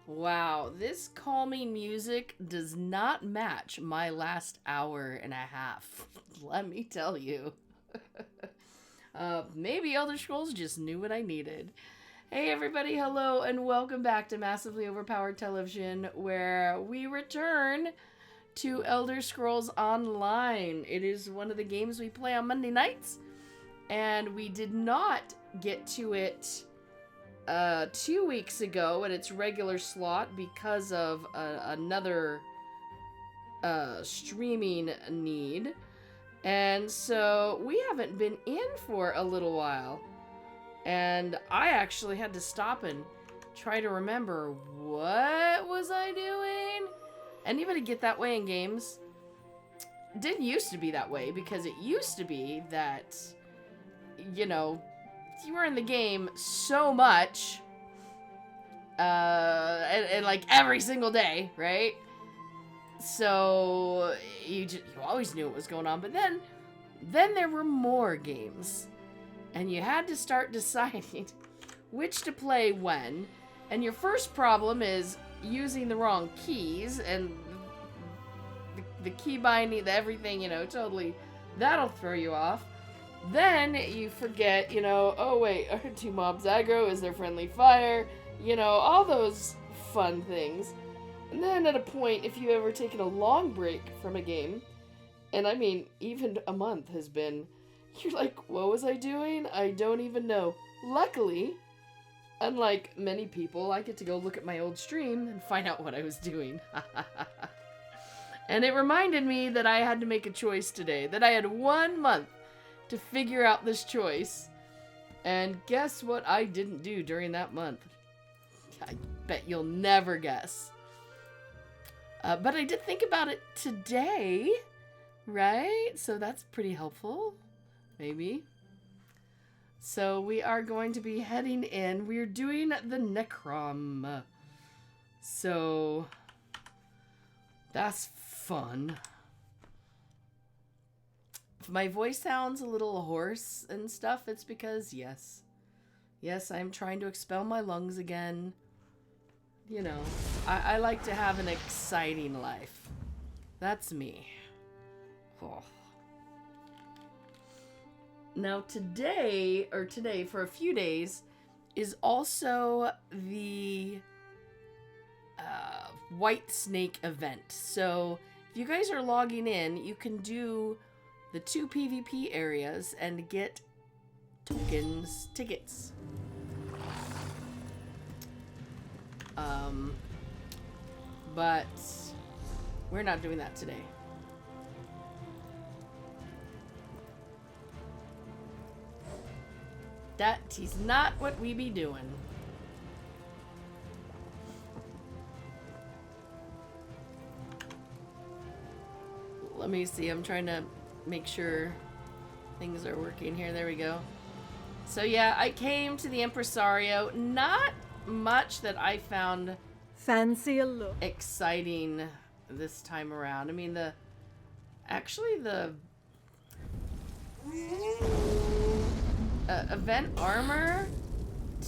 Wow, this calming music does not match my last hour and a half. Let me tell you. Maybe Elder Scrolls just knew what I needed. Hey, everybody, hello, and welcome back to Massively Overpowered Television, where we return to Elder Scrolls Online. It is one of the games we play on Monday nights, and we did not get to it 2 weeks ago at its regular slot because of another streaming need. And so we haven't been in for a little while. And I actually had to stop and try to remember, what was I doing? Anybody get that way in games? It didn't used to be that way, because it used to be that, you know, you were in the game so much, and like every single day, right? So you always knew what was going on. But then there were more games, and you had to start deciding which to play when. And your first problem is using the wrong keys, and the key binding, everything, totally, that'll throw you off. Then you forget, oh wait, are two mobs aggro? Is there friendly fire? All those fun things. And then at a point, if you've ever taken a long break from a game, and I mean, even a month has been, you're like, what was I doing? I don't even know. Luckily, unlike many people, I get to go look at my old stream and find out what I was doing. And it reminded me that I had to make a choice today, that I had 1 month to figure out this choice. And guess what I didn't do during that month? I bet you'll never guess. But I did think about it today, right? So that's pretty helpful, maybe. So we are going to be heading in. We're doing the Necrom. So that's fun. If my voice sounds a little hoarse and stuff, it's because, yes, I'm trying to expel my lungs again. I like to have an exciting life. That's me. Oh. Now today, for a few days, is also the White Snake event. So if you guys are logging in, you can do the 2 PvP areas and get tickets. But we're not doing that today. That is not what we be doing. Let me see, I'm trying to make sure things are working here. There we go. So yeah, I came to the Impresario. Not much that I found fancy a look exciting this time around. I mean, the event armor,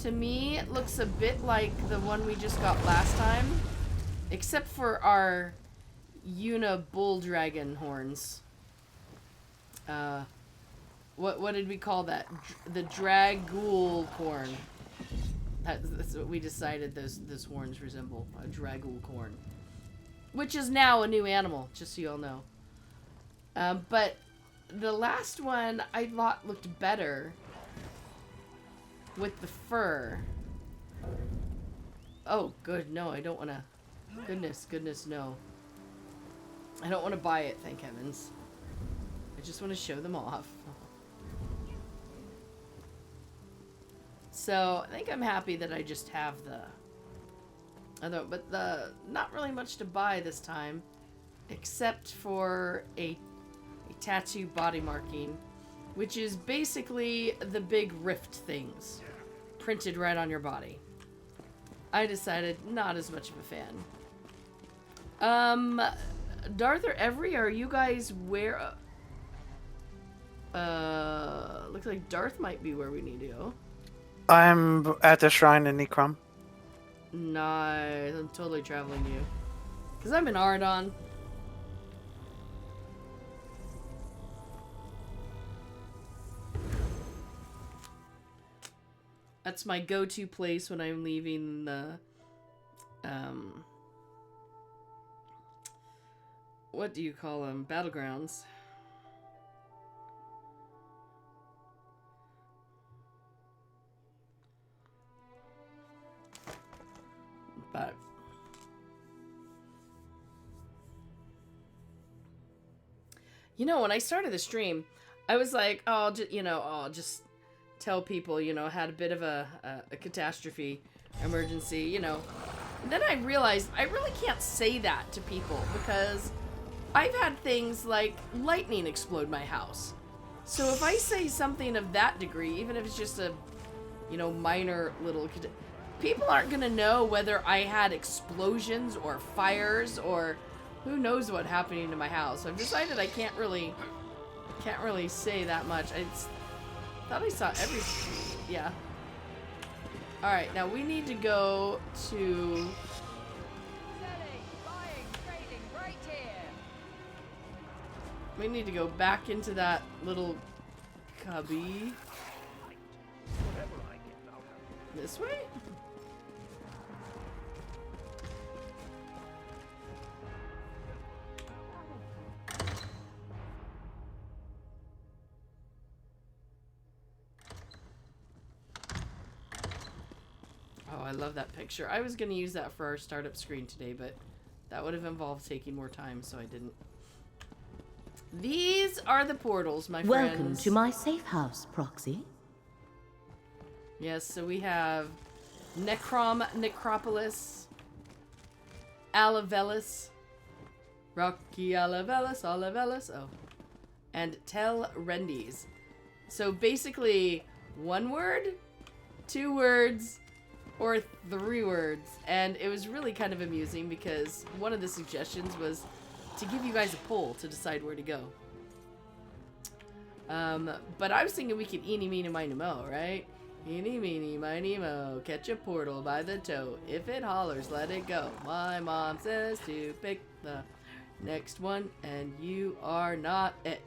to me, it looks a bit like the one we just got last time, except for our Una bull dragon horns. What did we call that? The Dragul corn. That's what we decided those horns resemble. A Dragul corn. Which is now a new animal, just so you all know. But the last one I thought looked better with the fur. Oh, good. No, I don't want to. Goodness, no. I don't want to buy it, thank heavens. I just want to show them off. So, I think I'm happy that I just have but not really much to buy this time, except for a tattoo body marking, which is basically the big rift things printed right on your body. I decided not as much of a fan. Darth or Every, are you guys where? Looks like Darth might be where we need to go. I'm at the shrine in Necrom. Nice. I'm totally traveling you. Because I'm in Ardon. That's my go-to place when I'm leaving the, what do you call them? Battlegrounds. But you know, when I started the stream, I was like, oh, I'll just tell people, had a bit of a catastrophe emergency, And then I realized I really can't say that to people because I've had things like lightning explode my house. So if I say something of that degree, even if it's just a, minor little, people aren't going to know whether I had explosions or fires or who knows what happening to my house. So I've decided I can't really say that much. I thought I saw everything. Yeah. Alright, now we need to go to... Selling, buying, trading, right here. We need to go back into that little cubby. This way? Oh, I love that picture. I was going to use that for our startup screen today, but that would have involved taking more time, so I didn't. These are the portals, my friends. Welcome to my safe house, Proxy. Yes, so we have Necropolis, Alavelis, Rocky Alavelis, and Tel Rendis. So basically, 1 word, 2 words, or 3 words. And it was really kind of amusing because one of the suggestions was to give you guys a poll to decide where to go. But I was thinking we could eeny, meeny, miny, mo, right? Eeny, meeny, miny, mo, catch a portal by the toe. If it hollers, let it go. My mom says to pick the next one, and you are not it.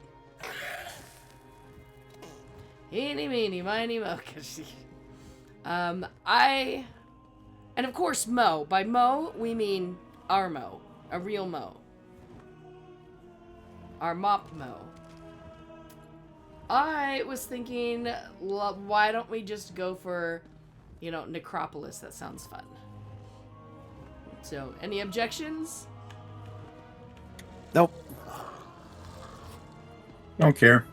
Eeny, meeny, miny, mo. And of course, mo. By mo, we mean our mo. A real mo. Our mop mo. I was thinking, why don't we just go for, Necropolis? That sounds fun. So, any objections? Nope. Don't care.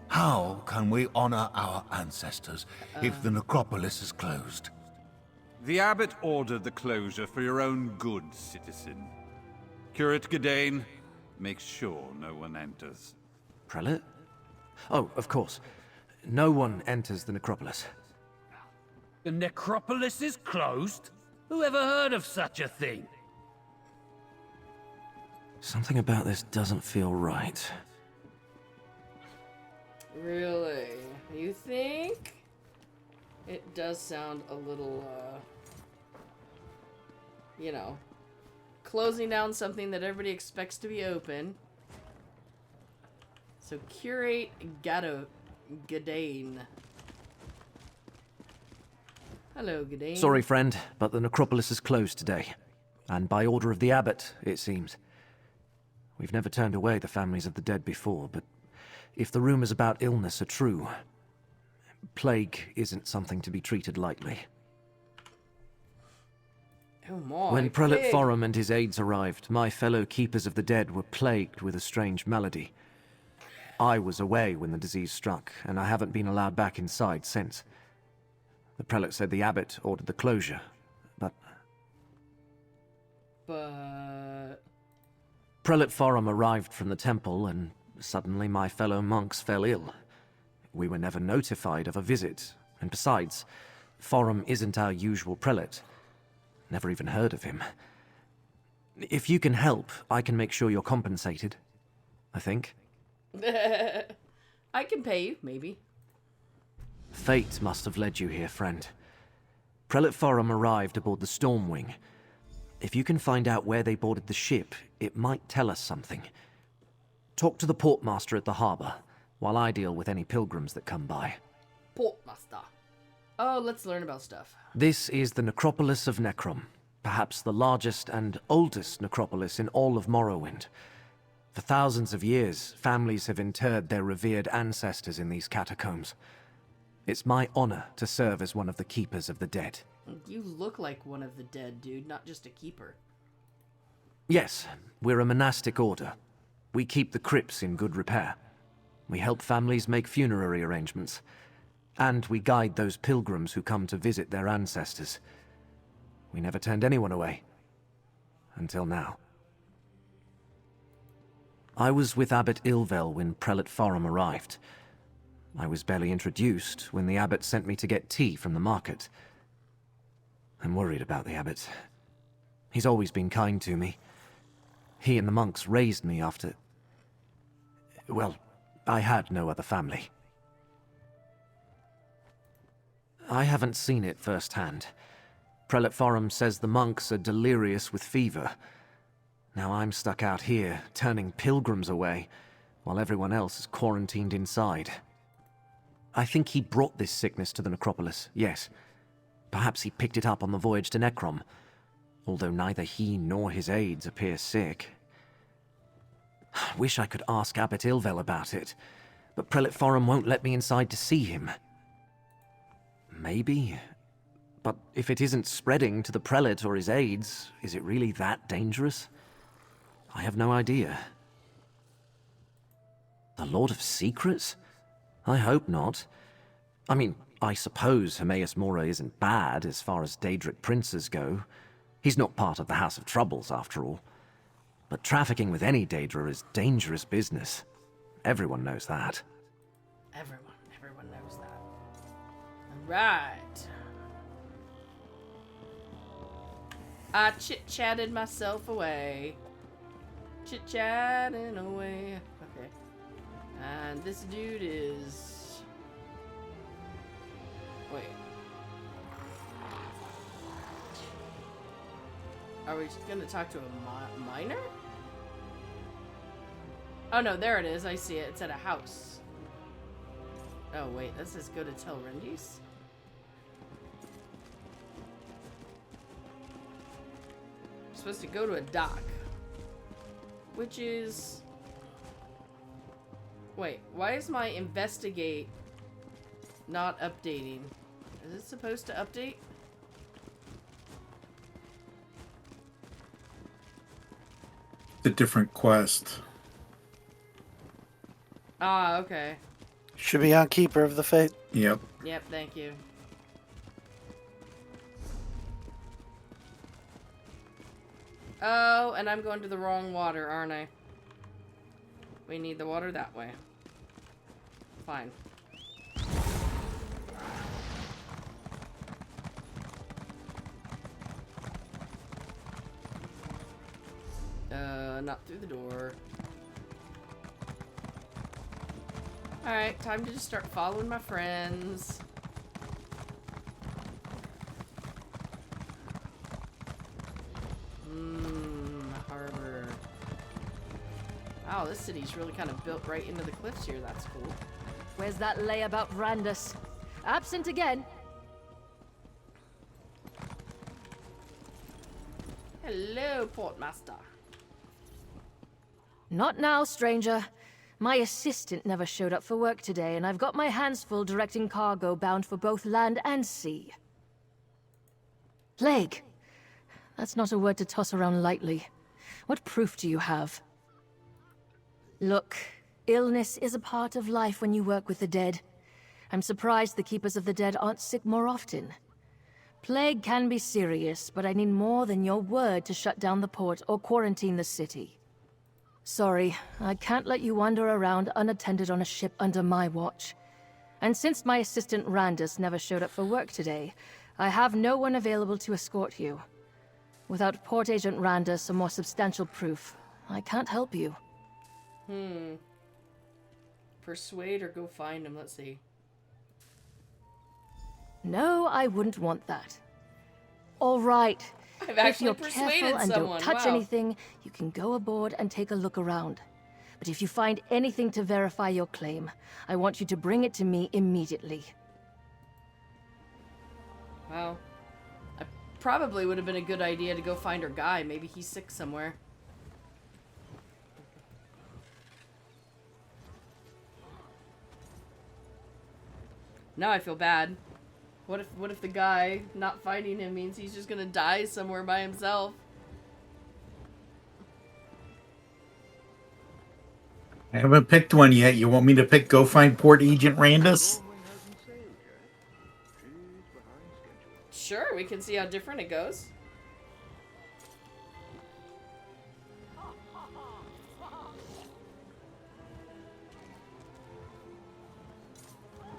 How can we honor our ancestors if the necropolis is closed? The abbot ordered the closure for your own good, citizen. Curate Gadain, make sure no one enters. Prelate? Oh, of course. No one enters the necropolis. The necropolis is closed? Who ever heard of such a thing? Something about this doesn't feel right. Really? You think? It does sound a little, closing down something that everybody expects to be open. So, Curate Gadain. Hello, Gadain. Sorry, friend, but the necropolis is closed today. And by order of the abbot, it seems. We've never turned away the families of the dead before, but if the rumors about illness are true, plague isn't something to be treated lightly. Oh my, when Prelate pig. Forum and his aides arrived, my fellow keepers of the dead were plagued with a strange malady. I was away when the disease struck, and I haven't been allowed back inside since. The prelate said the abbot ordered the closure, but... Prelate Forum arrived from the temple, and suddenly my fellow monks fell ill. We were never notified of a visit, and besides, Forum isn't our usual prelate. Never even heard of him. If you can help, I can make sure you're compensated. I think. I can pay you, maybe. Fate must have led you here, friend. Prelate Forum arrived aboard the Stormwing. If you can find out where they boarded the ship, it might tell us something. Talk to the portmaster at the harbor, while I deal with any pilgrims that come by. Portmaster. Oh, let's learn about stuff. This is the necropolis of Necrom, perhaps the largest and oldest necropolis in all of Morrowind. For thousands of years, families have interred their revered ancestors in these catacombs. It's my honor to serve as one of the keepers of the dead. You look like one of the dead, dude, not just a keeper. Yes, we're a monastic order. We keep the crypts in good repair. We help families make funerary arrangements. And we guide those pilgrims who come to visit their ancestors. We never turned anyone away. Until now. I was with Abbot Ilvel when Prelate Forum arrived. I was barely introduced when the abbot sent me to get tea from the market. I'm worried about the abbot. He's always been kind to me. He and the monks raised me after... well, I had no other family. I haven't seen it firsthand. Prelate Forum says the monks are delirious with fever. Now I'm stuck out here, turning pilgrims away, while everyone else is quarantined inside. I think he brought this sickness to the necropolis, yes. Perhaps he picked it up on the voyage to Necrom, although neither he nor his aides appear sick. Wish I could ask Abbot Ilvel about it, but Prelate Forum won't let me inside to see him. Maybe. But if it isn't spreading to the prelate or his aides, is it really that dangerous? I have no idea. The Lord of Secrets? I hope not. I mean, I suppose Hermaeus Mora isn't bad as far as Daedric princes go. He's not part of the House of Troubles, after all. But trafficking with any Daedra is dangerous business. Everyone knows that. Everyone knows that. Alright. I chit-chatted myself away. Chit-chatting away. Okay. And this dude is... wait. Are we gonna talk to a miner? Oh no, there it is. I see it. It's at a house. Oh wait, this is go to Tel'Rendi's? Supposed to go to a dock. Which is... wait, why is my investigate not updating? Is it supposed to update? The different quest. Ah, okay. Should be on Keeper of the Faith. Yep. Yep, thank you. Oh, and I'm going to the wrong water, aren't I? We need the water that way. Fine. Not through the door. Alright, time to just start following my friends. Harbor. Wow, this city's really kind of built right into the cliffs here. That's cool. Where's that lay about Randus? Absent again. Hello, Portmaster. Not now, stranger. My assistant never showed up for work today, and I've got my hands full directing cargo bound for both land and sea. Plague. That's not a word to toss around lightly. What proof do you have? Look, illness is a part of life when you work with the dead. I'm surprised the Keepers of the Dead aren't sick more often. Plague can be serious, but I need more than your word to shut down the port or quarantine the city. Sorry, I can't let you wander around unattended on a ship under my watch. And since my assistant Randus never showed up for work today, I have no one available to escort you. Without Port Agent Randus or more substantial proof, I can't help you. Persuade or go find him. Let's see. No, I wouldn't want that. All right. I've If actually you're persuaded careful and someone. don't touch Wow. anything, you can go aboard and take a look around. But if you find anything to verify your claim, I want you to bring it to me immediately. Wow. I probably would have been a good idea to go find her guy. Maybe he's sick somewhere. Now I feel bad. What if the guy not finding him means he's just gonna die somewhere by himself? I haven't picked one yet. You want me to pick Go Find Port Agent Randus? Sure, we can see how different it goes.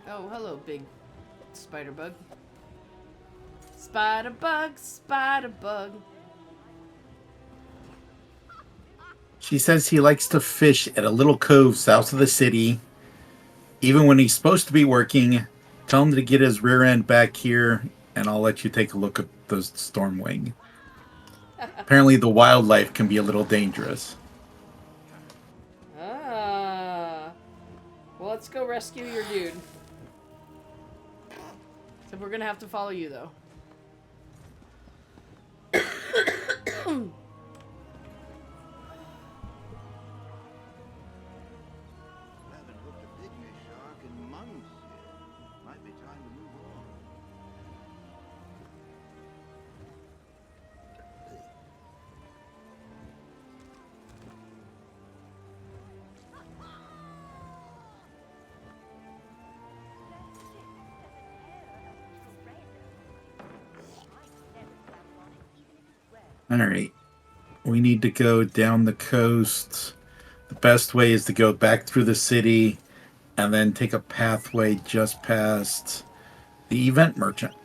Oh, hello, big spider bug. Spider bug, spider bug. She says he likes to fish at a little cove south of the city. Even when he's supposed to be working, tell him to get his rear end back here, and I'll let you take a look at the Stormwing. Apparently the wildlife can be a little dangerous. Ah. Well, let's go rescue your dude. So we're gonna have to follow you, though. All right. We need to go down the coast. The best way is to go back through the city and then take a pathway just past the event merchant.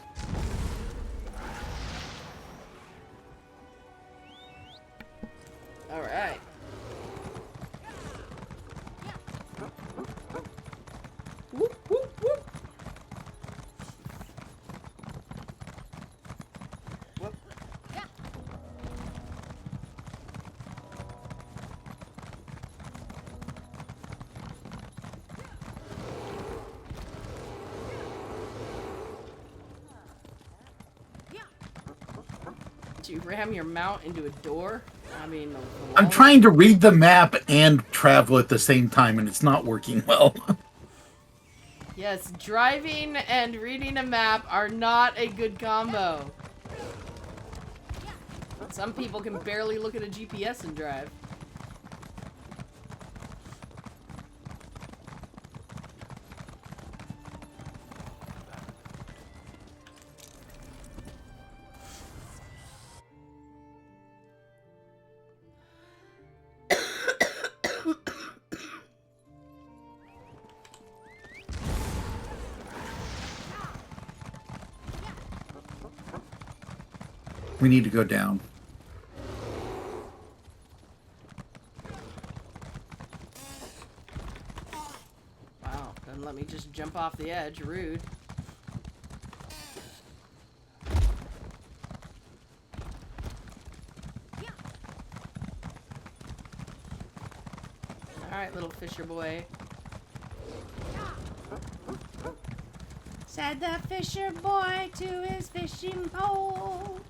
All right. Whoop, whoop, whoop. Whoop. Do you ram your mount into a door? I mean, I'm trying to read the map and travel at the same time, and it's not working well. Yes, driving and reading a map are not a good combo. Some people can barely look at a GPS and drive. We need to go down. Wow, then let me just jump off the edge. Rude. Alright, little fisher boy. Said the fisher boy to his fishing pole,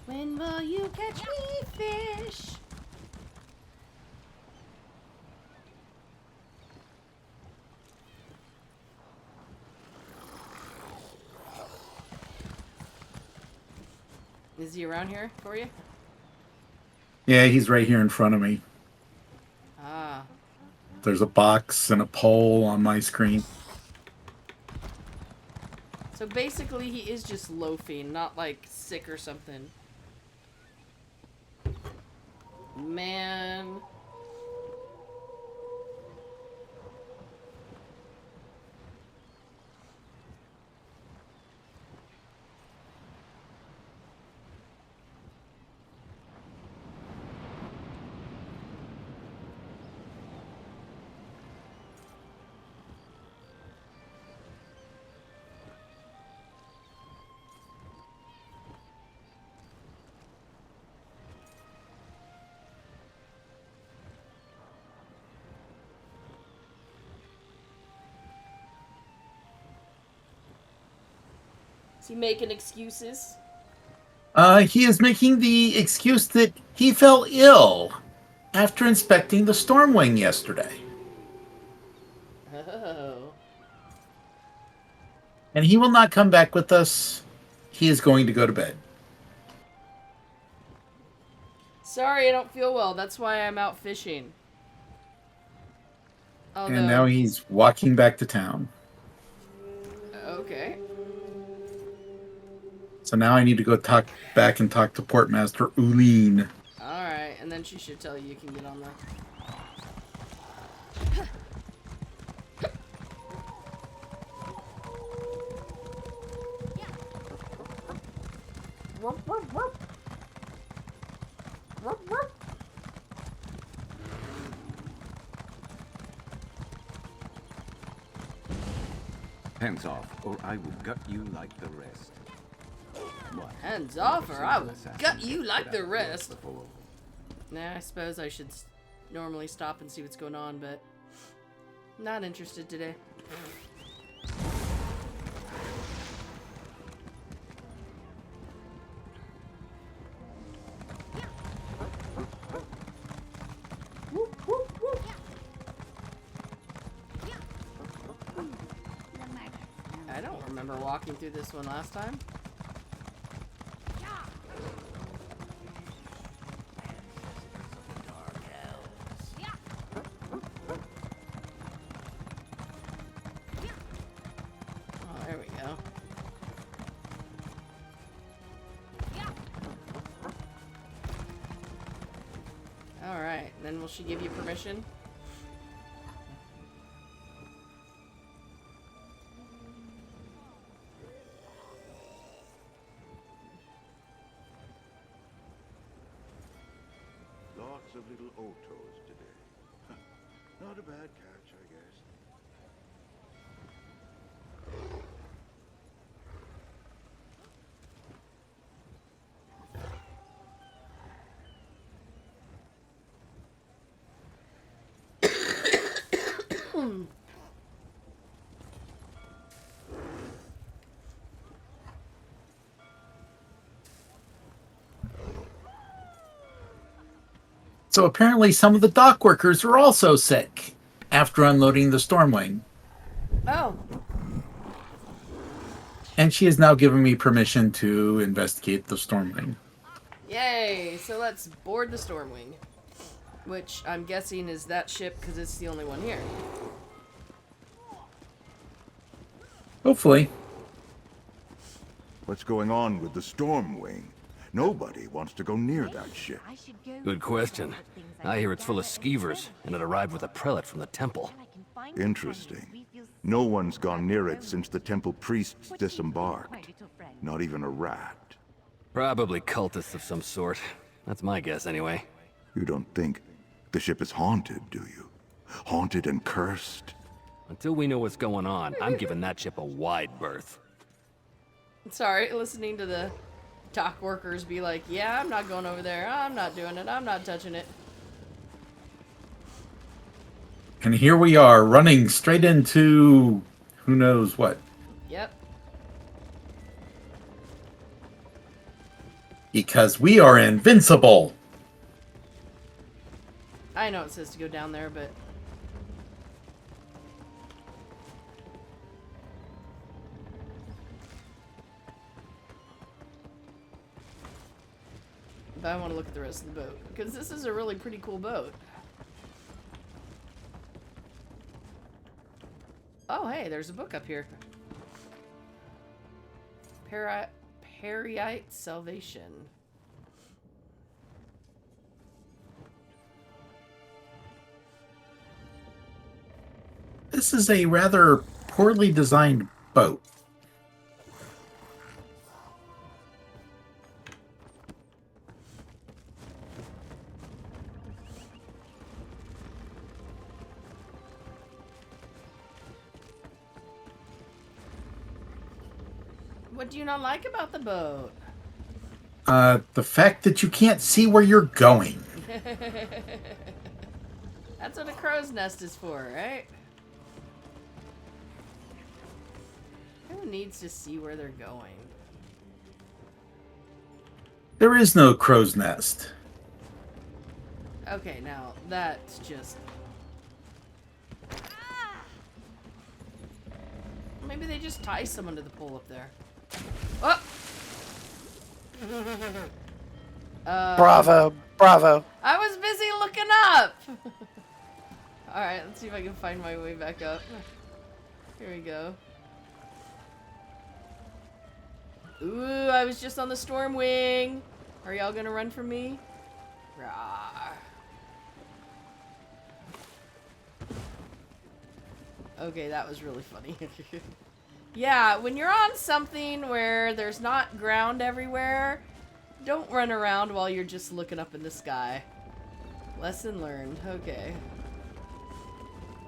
when will you catch me fish? Is he around here for you? Yeah, he's right here in front of me. Ah. There's a box and a pole on my screen. So basically he is just loafing, not like sick or something. Man. he making excuses? He is making the excuse that he fell ill after inspecting the Stormwing yesterday. Oh. And he will not come back with us. He is going to go to bed. Sorry, I don't feel well. That's why I'm out fishing. Although, And now he's walking back to town. okay. So now I need to go back and talk to Portmaster Uline. Alright, and then she should tell you can get on the... Hands off, or I will gut you like the rest. What? Hands off or I will gut you like the rest. Nah, I suppose I should normally stop and see what's going on, but not interested today. I don't remember walking through this one last time. Oh, there we go. Alright, then will she give you permission? Lots of little Otos today. Not a bad catch, I guess. So apparently some of the dock workers are also sick after unloading the Stormwing. Oh, And she has now given me permission to investigate the Stormwing. yay! So let's board the Stormwing. Which I'm guessing is that ship because it's the only one here. Hopefully. What's going on with the Stormwing? Nobody wants to go near that ship. Good question. I hear it's full of skeevers, and it arrived with a prelate from the temple. Interesting. No one's gone near it since the temple priests disembarked. Not even a rat. Probably cultists of some sort. That's my guess, anyway. You don't think the ship is haunted, do you? Haunted and cursed? Until we know what's going on, I'm giving that ship a wide berth. Sorry, listening to the dock workers be like, yeah, I'm not going over there. I'm not doing it. I'm not touching it. And here we are, running straight into who knows what. Yep. Because we are invincible. I know it says to go down there, but... But I want to look at the rest of the boat. Because this is a really pretty cool boat. Oh, hey, there's a book up here. Periite Salvation. This is a rather poorly designed boat. What do you not like about the boat? The fact that you can't see where you're going. That's what a crow's nest is for, right? Who needs to see where they're going? There is no crow's nest. Okay, now that's just... Maybe they just tie someone to the pole up there. Oh! Bravo, bravo. I was busy looking up! Alright, let's see if I can find my way back up. Here we go. Ooh, I was just on the storm wing. Are y'all gonna run from me? Rawr. Okay, that was really funny. Yeah, when you're on something where there's not ground everywhere, don't run around while you're just looking up in the sky. Lesson learned. Okay.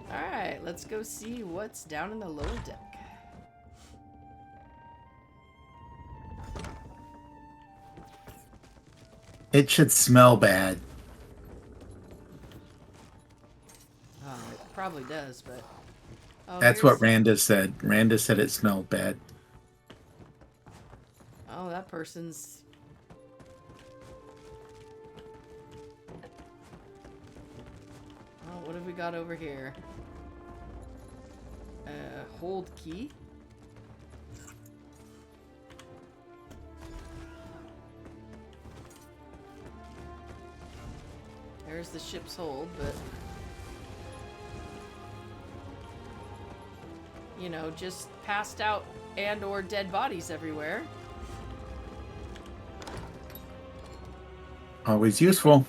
Alright, let's go see what's down in the lower deck. It should smell bad. Oh, it probably does, but... Oh, That's what Randa said. Randa said it smelled bad. Oh, that person's... Oh, what have we got over here? Hold key? There's the ship's hold, but... You know, just passed out and or dead bodies everywhere. Always useful.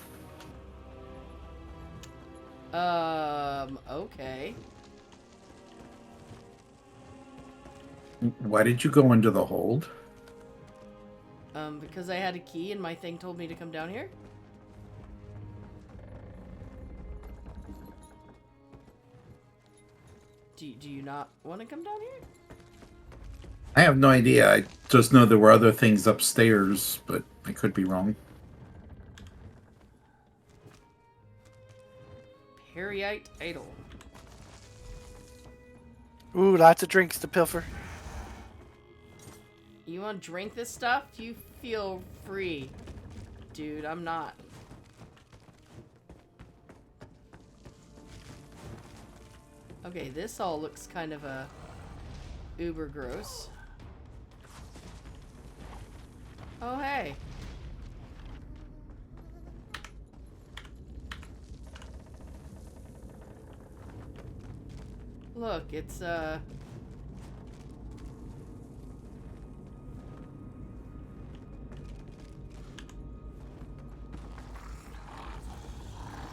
Okay. Why did you go into the hold? Because I had a key and my thing told me to come down here. Do you not want to come down here? I have no idea. I just know there were other things upstairs, but I could be wrong. Periite idol. Ooh, lots of drinks to pilfer. You want to drink this stuff? You feel free. Dude, I'm not. Okay, this all looks kind of uber gross. Oh, hey. Look, it's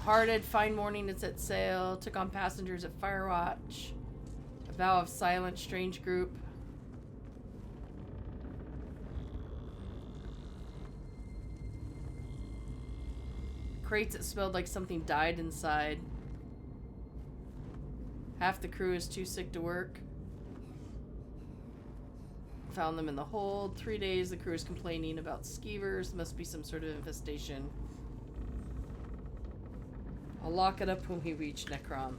Parted, fine morning, it's at sail. Took on passengers at Firewatch. A vow of silent, strange group. Crates that smelled like something died inside. Half the crew is too sick to work. Found them in the hold. 3 days, the crew is complaining about skeevers. Must be some sort of infestation. I'll lock it up when we reach Necrom.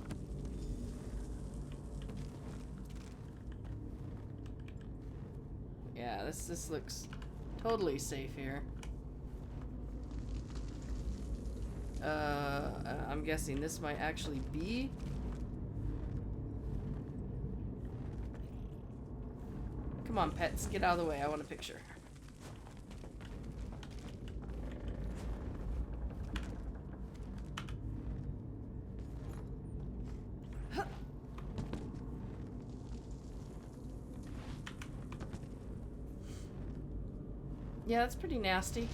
Yeah, this looks totally safe here. I'm guessing this might actually be... Come on, pets, get out of the way. I want a picture. Yeah, that's pretty nasty.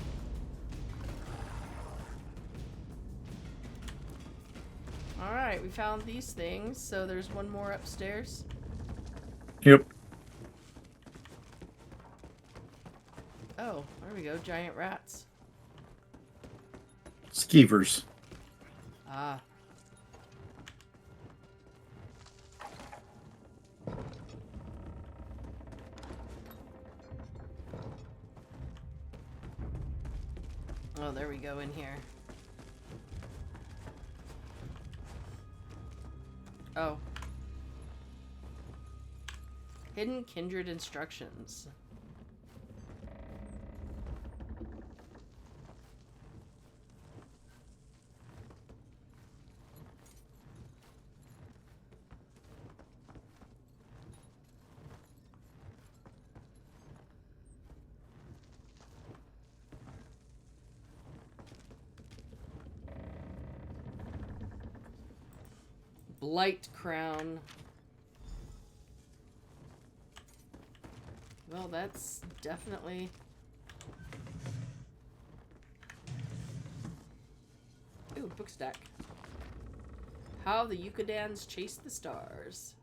Alright, we found these things, so there's one more upstairs. Yep. Oh, there we go, giant rats. Skeevers. Ah. Oh, there we go in here. Oh. Hidden kindred instructions. Blight Crown. Well, that's definitely... Ooh, book stack. How the Yucadans Chase the Stars.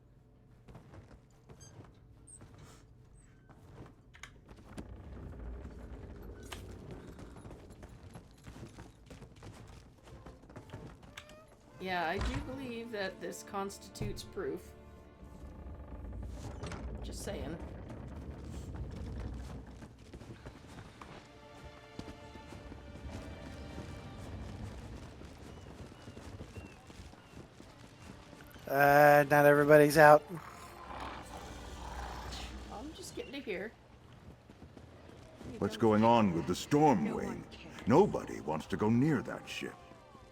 Yeah, I do believe that this constitutes proof. Just saying. Not everybody's out. I'm just getting to here. What's going on with the storm, Wayne? Nobody wants to go near that ship.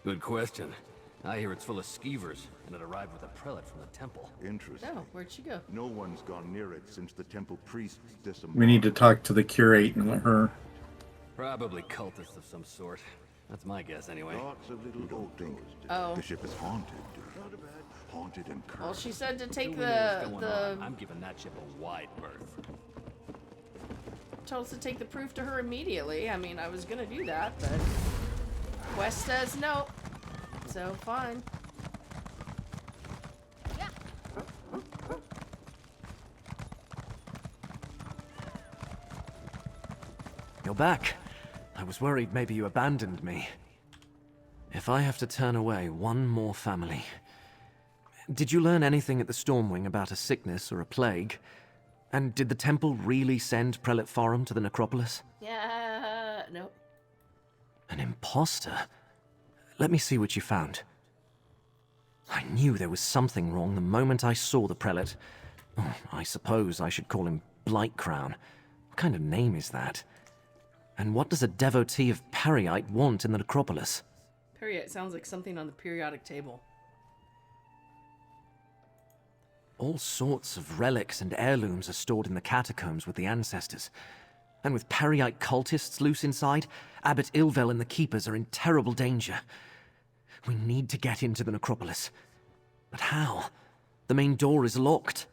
Good question. I hear it's full of skeevers, and it arrived with a prelate from the temple. Interesting. Oh, where'd she go? No one's gone near it since the temple priests disembarked. We need to talk to the curate and let her. Probably cultists of some sort. That's my guess, anyway. Lots of little don't think Oh. the ship is haunted, dude. Haunted and cursed. Well, she said to Who take we know what's going the on, I'm giving that ship a wide berth. told us to take the proof to her immediately. I mean, I was gonna do that, but Quest says no. So fine. You're back. I was worried maybe you abandoned me. If I have to turn away one more family... Did you learn anything at the Stormwing about a sickness or a plague? And did the temple really send Prelate Forum to the necropolis? Yeah, no. An imposter? Let me see what you found. I knew there was something wrong the moment I saw the prelate. Oh, I suppose I should call him Blightcrown. What kind of name is that? And what does a devotee of Periite want in the necropolis? Period sounds like something on the periodic table. All sorts of relics and heirlooms are stored in the catacombs with the ancestors. And with Periite cultists loose inside, Abbot Ilvel and the Keepers are in terrible danger. We need to get into the necropolis. But how? The main door is locked.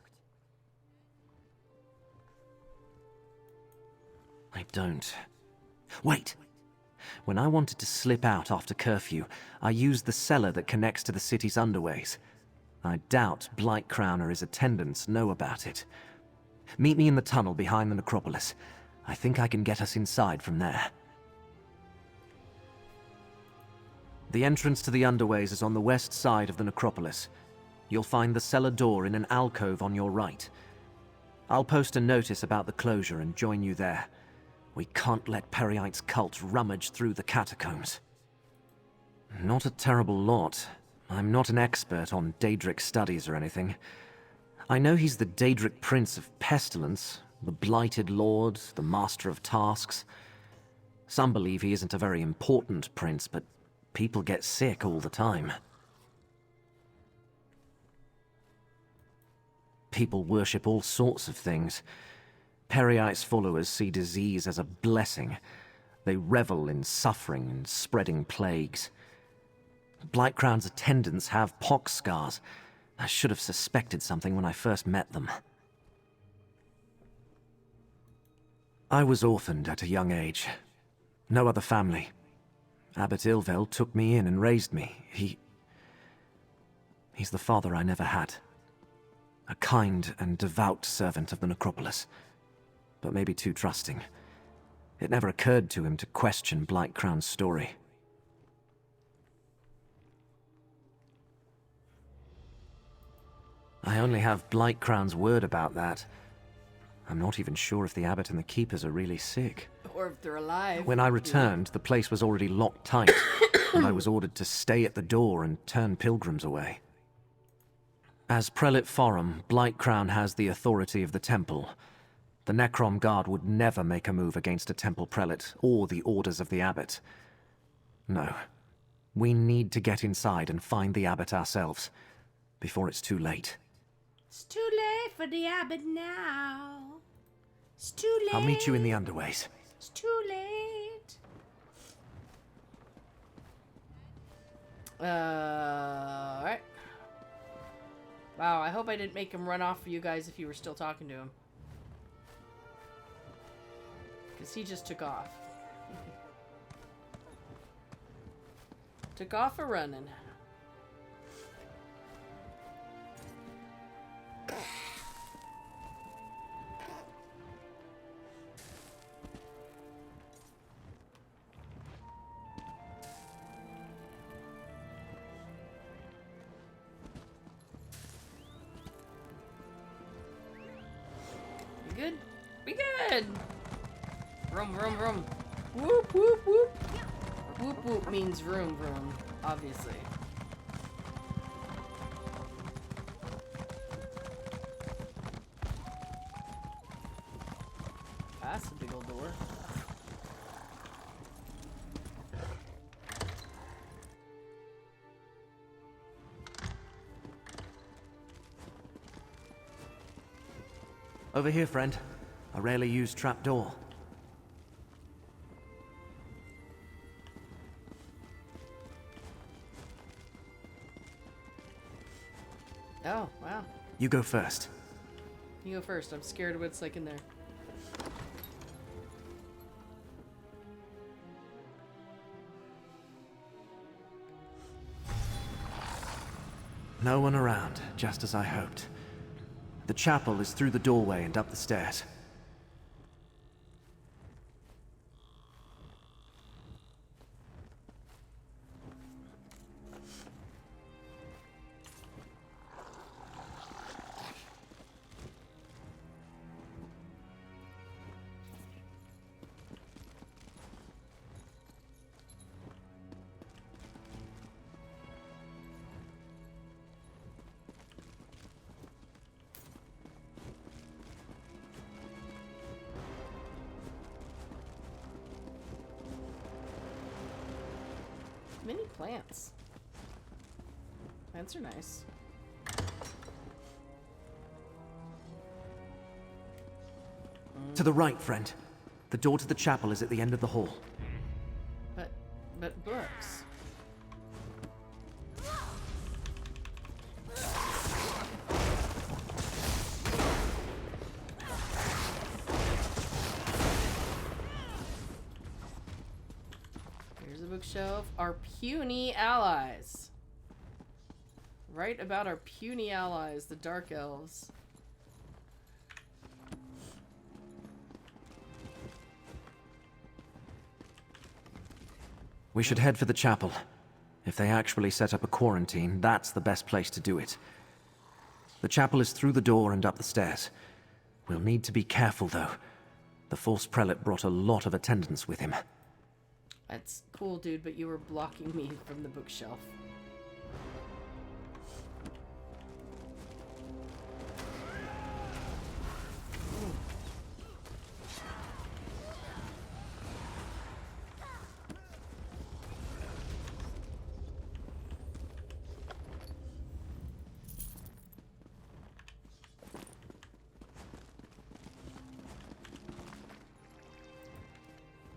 I don't. Wait! When I wanted to slip out after curfew, I used the cellar that connects to the city's underways. I doubt Blightcrown or his attendants know about it. Meet me in the tunnel behind the necropolis. I think I can get us inside from there. The entrance to the underways is on the west side of the necropolis. You'll find the cellar door in an alcove on your right. I'll post a notice about the closure and join you there. We can't let Periite's cult rummage through the catacombs. Not a terrible lot. I'm not an expert on Daedric studies or anything. I know he's the Daedric Prince of Pestilence, the Blighted Lord, the Master of Tasks. Some believe he isn't a very important prince, but people get sick all the time. People worship all sorts of things. Periite's followers see disease as a blessing. They revel in suffering and spreading plagues. Blightcrown's attendants have pox scars. I should have suspected something when I first met them. I was orphaned at a young age. No other family. Abbot Ilvel took me in and raised me. He's the father I never had. A kind and devout servant of the necropolis, but maybe too trusting. It never occurred to him to question Blightcrown's story. I only have Blightcrown's word about that. I'm not even sure if the abbot and the keepers are really sick. Or if they're alive. When I returned, the place was already locked tight, and I was ordered to stay at the door and turn pilgrims away. As Prelate Forum, Blightcrown has the authority of the temple. The Necrom Guard would never make a move against a temple prelate or the orders of the abbot. No. We need to get inside and find the abbot ourselves, before it's too late. It's too late for the abbot now. It's too late. I'll meet you in the underways. It's too late. Alright. Wow, I hope I didn't make him run off for you guys if you were still talking to him. Because he just took off. Took off a running. Good? We good! Vroom, vroom, vroom. Whoop, whoop, whoop. Whoop, whoop means vroom, vroom, obviously. That's a big old door. Over here, friend. A rarely used trapdoor. Oh, wow. You go first. You go first. I'm scared of what it's like in there. No one around, just as I hoped. The chapel is through the doorway and up the stairs. Many plants. Plants are nice. To the right, friend. The door to the chapel is at the end of the hall. But books. Here's a bookshelf. Our puny allies. Right about our puny allies, the Dark Elves. We should head for the chapel. If they actually set up a quarantine, that's the best place to do it. The chapel is through the door and up the stairs. We'll need to be careful, though. The false prelate brought a lot of attendants with him. That's cool, dude, but you were blocking me from the bookshelf.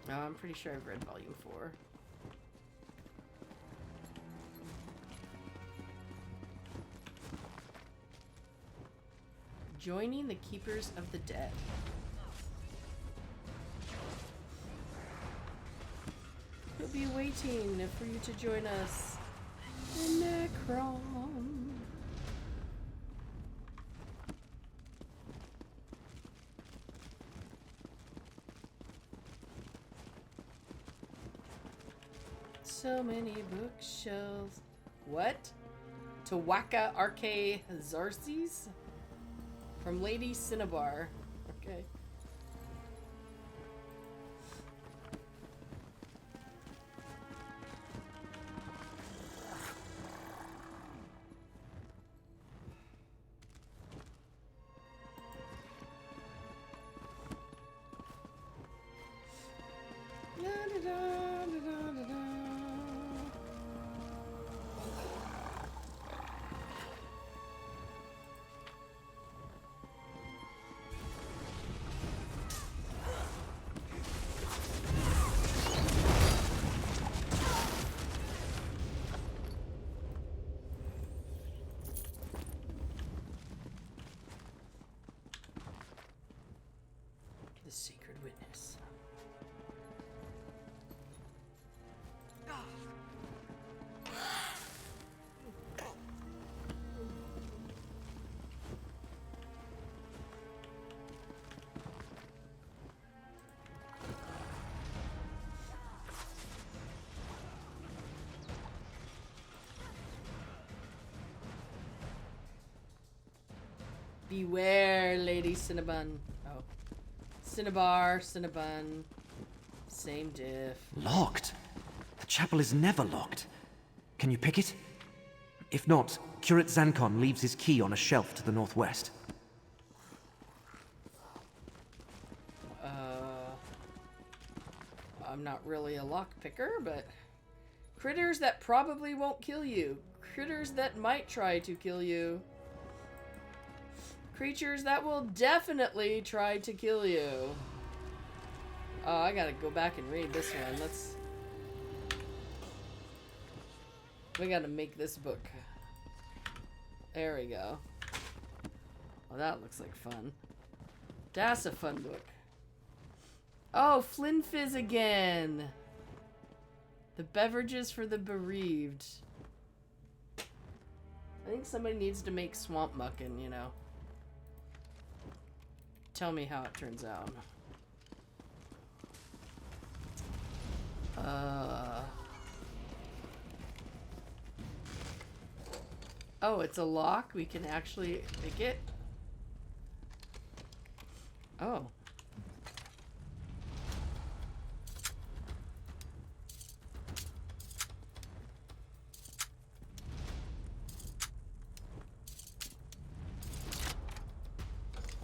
I'm pretty sure I've read Volume 4. Joining the Keepers of the Dead. We'll be waiting for you to join us in Necrom. So many bookshelves. What? Tawaka Arche Zarces? From Lady Cinnabar. Okay. Nice. Beware, Lady Cinnabon. Oh. Cinnabar, Cinnabon. Same diff. Locked? The chapel is never locked. Can you pick it? If not, Curate Zancon leaves his key on a shelf to the northwest. I'm not really a lock picker, but critters that probably won't kill you. Critters that might try to kill you. Creatures that will definitely try to kill you. Oh, I gotta go back and read this one. We gotta make this book. There we go. Well, that looks like fun. That's a fun book. Oh, Flynn Fizz again. The beverages for the bereaved. I think somebody needs to make Swamp Muckin', you know. Tell me how it turns out. Oh, it's a lock? We can actually pick it? Oh.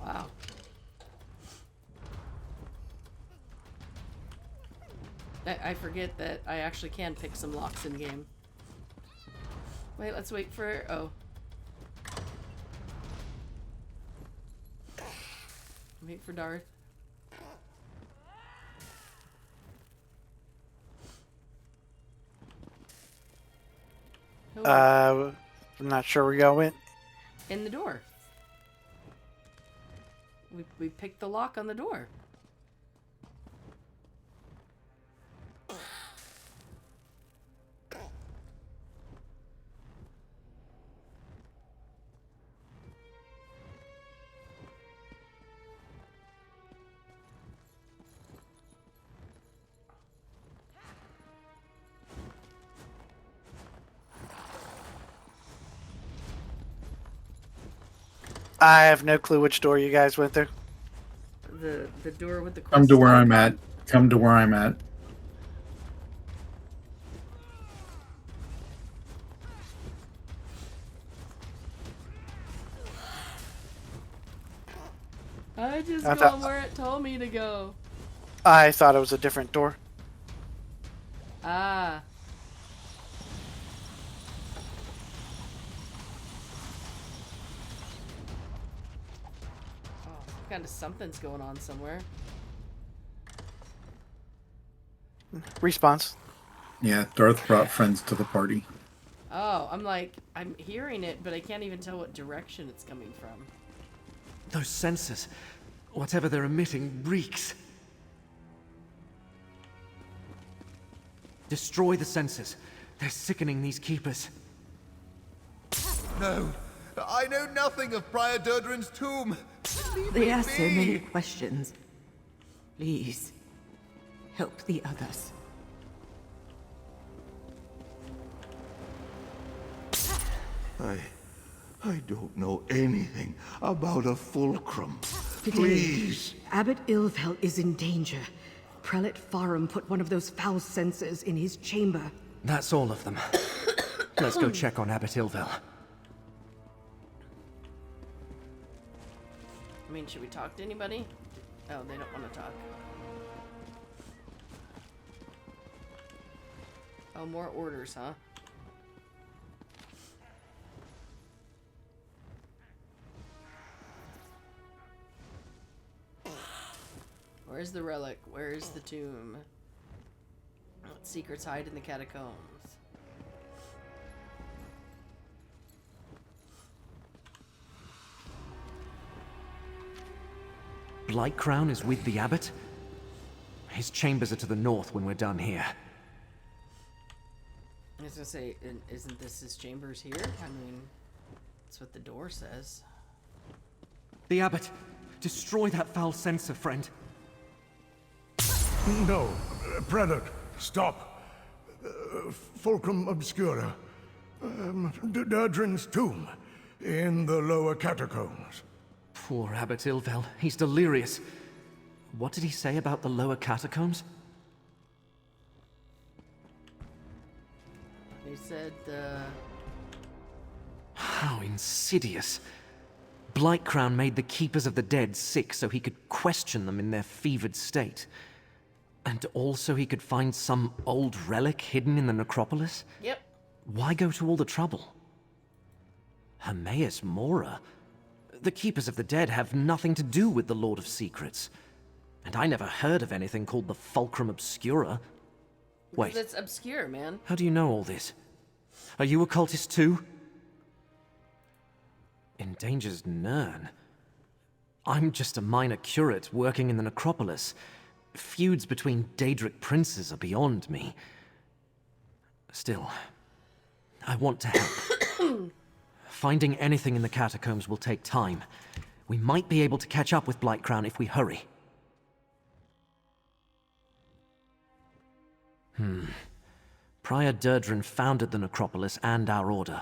Wow. I forget that I actually can pick some locks in game. Wait, let's wait for... Oh. Wait for Darth. I'm not sure where y'all went. In the door. We picked the lock on the door. I have no clue which door you guys went through. The door with the Come to where crystal. I'm at. Come to where I'm at. I just I go thought- where it told me to go. I thought it was a different door. Ah. Oh, kind of something's going on somewhere. Response. Yeah, Darth brought friends to the party. Oh, I'm hearing it, but I can't even tell what direction it's coming from. Those sensors, whatever they're emitting, reeks. Destroy the sensors. They're sickening these keepers. No, I know nothing of Prior Durdrin's tomb. They ask so many questions. Please, help the others. I don't know anything about a fulcrum. G'day. Please. Abbot Ilvel is in danger. Prelate Farum put one of those foul censers in his chamber. That's all of them. Let's go check on Abbot Ilvel. I mean, should we talk to anybody? Oh, they don't want to talk. Oh, more orders, huh? Where's the relic? Where's the tomb? What secrets hide in the catacombs? Blight Crown is with the abbot? His chambers are to the north when we're done here. I was gonna say, isn't this his chambers here? I mean, that's what the door says. The Abbot! Destroy that foul censer, friend. No, Predator, stop. Fulcrum Obscura. Durdrin's tomb in the lower catacombs. Poor Abbot Ilvel. He's delirious. What did he say about the lower catacombs? He said, How insidious. Blightcrown made the Keepers of the Dead sick so he could question them in their fevered state. And also he could find some old relic hidden in the necropolis? Yep. Why go to all the trouble? Hermaeus Mora? The Keepers of the Dead have nothing to do with the Lord of Secrets. And I never heard of anything called the Fulcrum Obscura. Wait. Because it's obscure, man. How do you know all this? Are you a cultist too? Endangers Nirn? I'm just a minor curate working in the necropolis. Feuds between Daedric princes are beyond me. Still, I want to help. Finding anything in the catacombs will take time. We might be able to catch up with Blightcrown if we hurry. Prior Durdrin founded the necropolis and our order.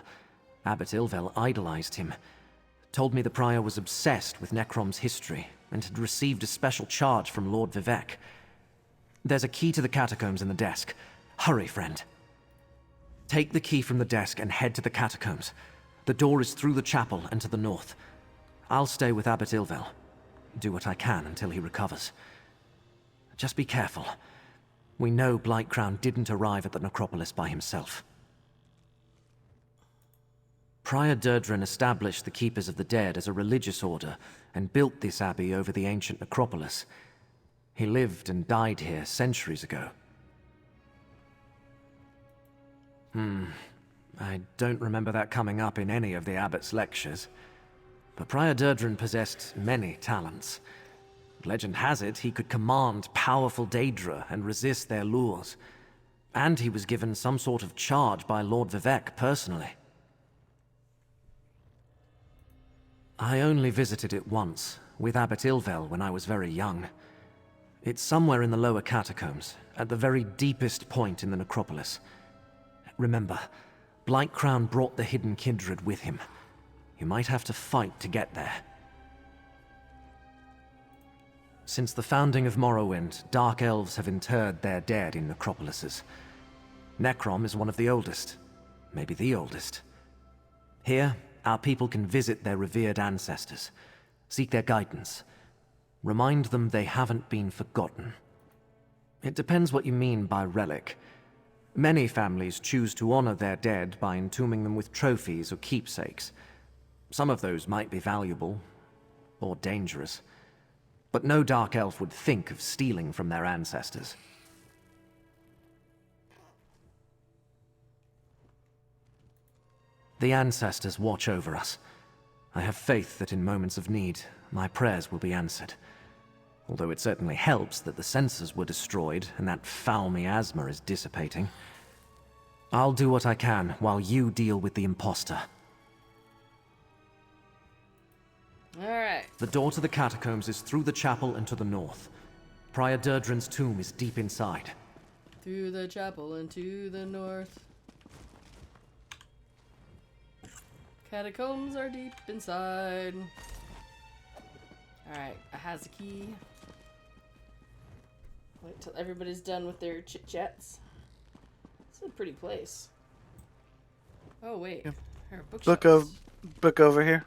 Abbot Ilvel idolized him. Told me the prior was obsessed with Necrom's history and had received a special charge from Lord Vivec. There's a key to the catacombs in the desk. Hurry, friend. Take the key from the desk and head to the catacombs. The door is through the chapel and to the north. I'll stay with Abbot Ilvel. Do what I can until he recovers. Just be careful. We know Blightcrown didn't arrive at the necropolis by himself. Prior Durdrin established the Keepers of the Dead as a religious order and built this abbey over the ancient necropolis. He lived and died here centuries ago. I don't remember that coming up in any of the abbot's lectures. But Prior Durdrin possessed many talents. Legend has it he could command powerful Daedra and resist their lures. And he was given some sort of charge by Lord Vivec personally. I only visited it once, with Abbot Ilvel when I was very young. It's somewhere in the lower catacombs, at the very deepest point in the necropolis. Remember, Blightcrown brought the hidden kindred with him. You might have to fight to get there. Since the founding of Morrowind, Dark Elves have interred their dead in necropolises. Necrom is one of the oldest, maybe the oldest. Here, our people can visit their revered ancestors, seek their guidance, remind them they haven't been forgotten. It depends what you mean by relic. Many families choose to honor their dead by entombing them with trophies or keepsakes. Some of those might be valuable, or dangerous. But no Dark Elf would think of stealing from their ancestors. The ancestors watch over us. I have faith that in moments of need, my prayers will be answered. Although it certainly helps that the sensors were destroyed and that foul miasma is dissipating. I'll do what I can while you deal with the imposter. Alright. The door to the catacombs is through the chapel and to the north. Prior Durdrin's tomb is deep inside. Through the chapel and to the north. Catacombs are deep inside. Alright, I has a key. Wait till everybody's done with their chit-chats. This is a pretty place. Oh wait, Yep. There are bookshelves. Book over here.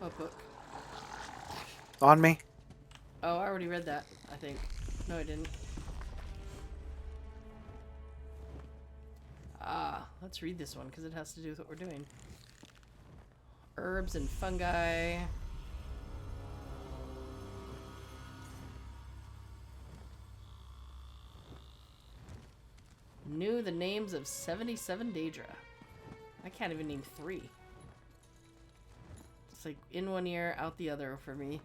What book? On me. Oh, I already read that, I think. No, I didn't. Ah, let's read this one because it has to do with what we're doing. Herbs and fungi. Knew the names of 77 Daedra. I can't even name 3. It's like in one ear, out the other for me.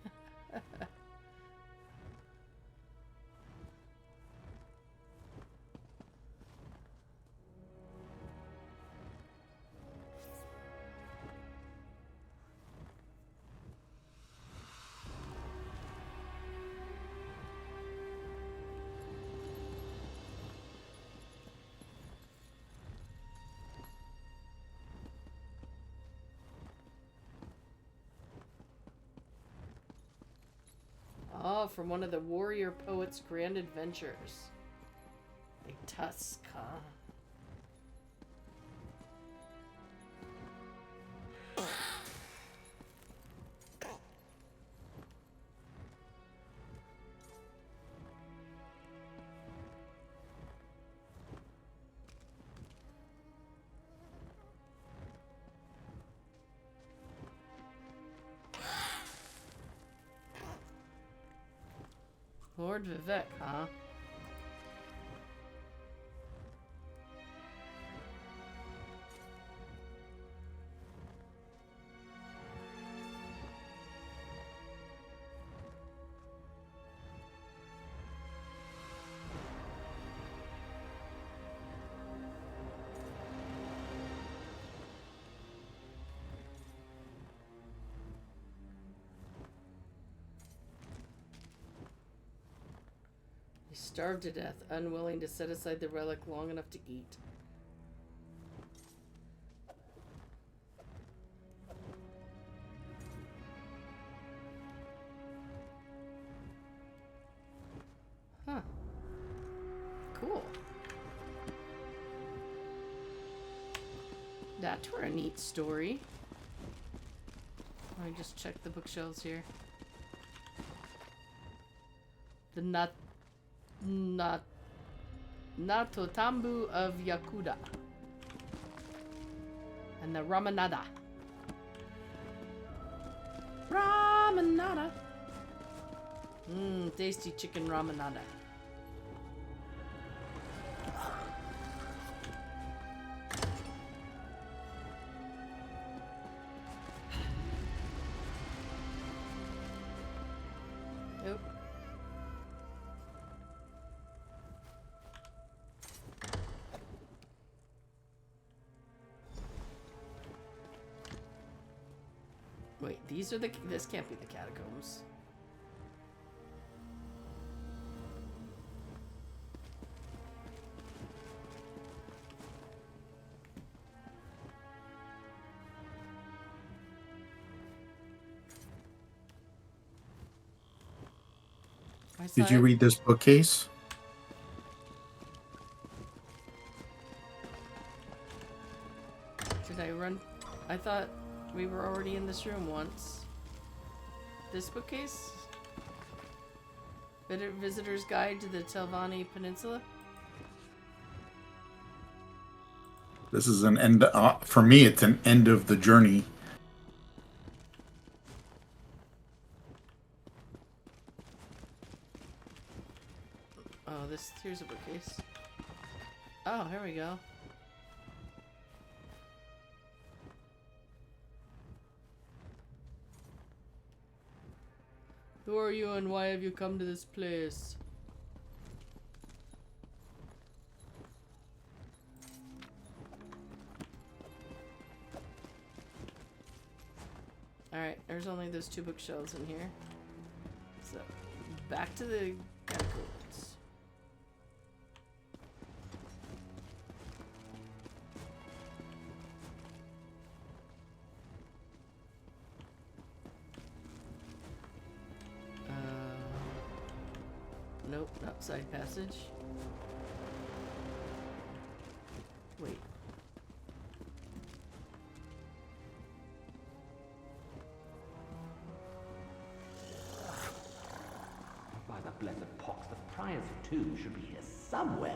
himself from one of the warrior poet's grand adventures. A tusk, huh? Lord Vivek, huh? He starved to death, unwilling to set aside the relic long enough to eat. Huh. Cool. That were a neat story. Let me just check the bookshelves here. The Natotambu of Yakuda. And the Ramanada. Ramanada. Tasty chicken ramanada. Nope. Wait, these are the... This can't be the catacombs. Did you read this bookcase? Did I run? I thought we were already in this room once. This bookcase? Visitor's Guide to the Telvanni Peninsula? This is an end. For me, it's an end of the journey. Oh, here's a bookcase. Oh, here we go. Who are you and why have you come to this place? Alright, there's only those 2 bookshelves in here. So, back to the catacombs. Nope, not side passage. Wait. By the blessed pox, the prior's tomb should be here somewhere.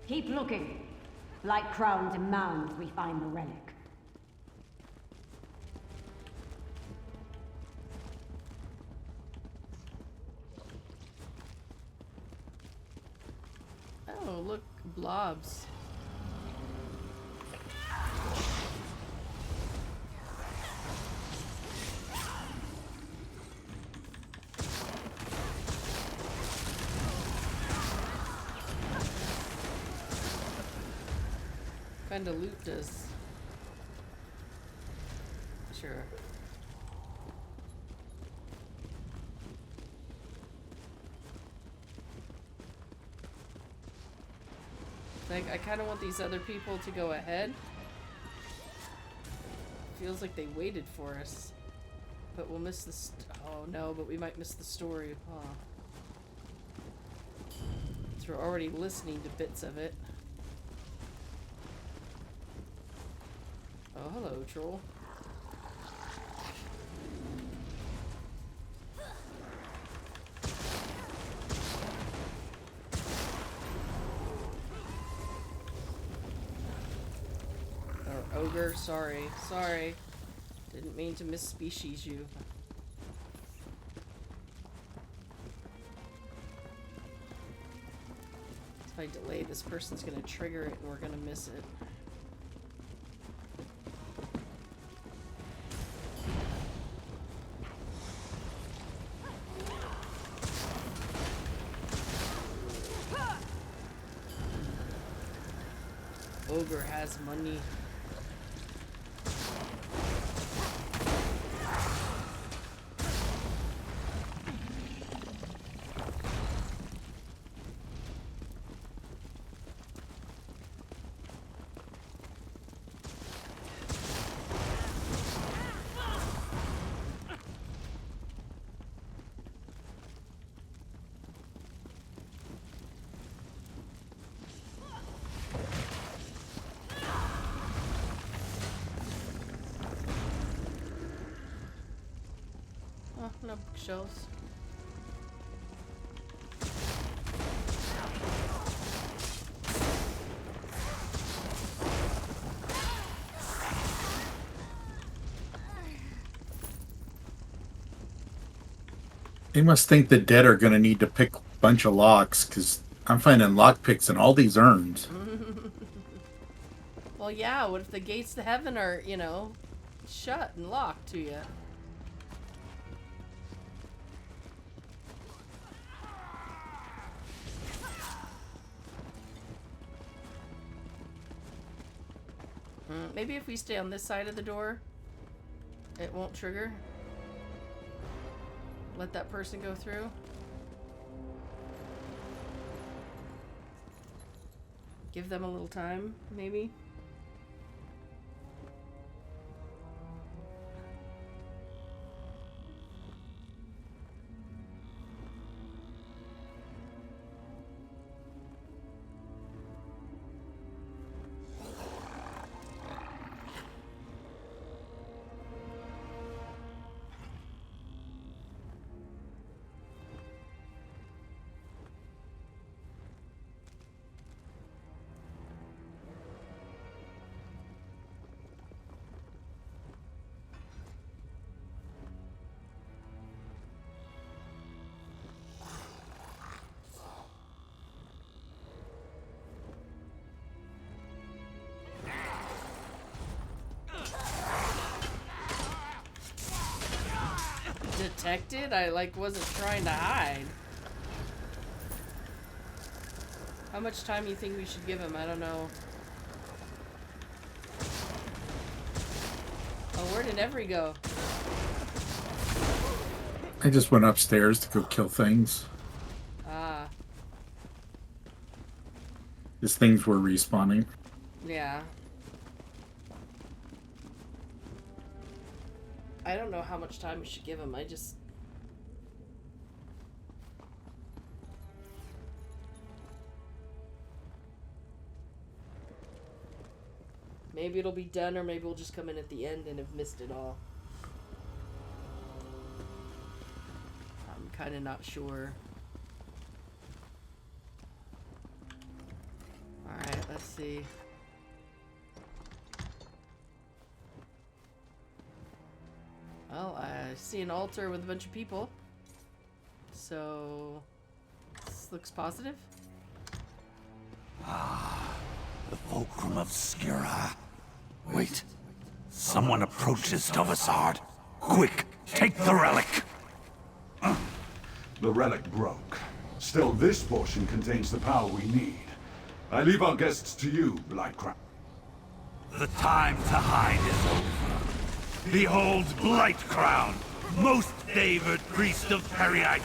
Keep looking. Like crowns and mounds, we find the relic. Oh, look, blobs. What kind of loot does? Sure. Like, I kind of want these other people to go ahead. Feels like they waited for us. But we'll miss the oh no, but we might miss the story. Huh. So we're already listening to bits of it. Oh, hello, troll. Or ogre, sorry. Sorry. Didn't mean to misspecies you. If I delay, this person's gonna trigger it and we're gonna miss it. Ogre has money. Oh, no bookshelves. They must think the dead are going to need to pick a bunch of locks, because I'm finding lockpicks in all these urns. Well, yeah, what if the gates to heaven are, you know, shut and locked to you? Maybe if we stay on this side of the door, it won't trigger. Let that person go through. Give them a little time, maybe. Detected? I wasn't trying to hide. How much time do you think we should give him? I don't know. Oh, where did Every go? I just went upstairs to go kill things. Ah. These things were respawning. Yeah. I don't know how much time we should give him. I just... Maybe it'll be done, or maybe we'll just come in at the end and have missed it all. I'm kind of not sure. Alright, let's see. Well, I see an altar with a bunch of people. So, this looks positive. Ah, the fulcrum of Skira. Wait, someone approaches Dovasard. Quick, take the relic. The relic broke. Still, this portion contains the power we need. I leave our guests to you, Blightcrown. The time to hide is over. Behold Blightcrown, most favored priest of Periite.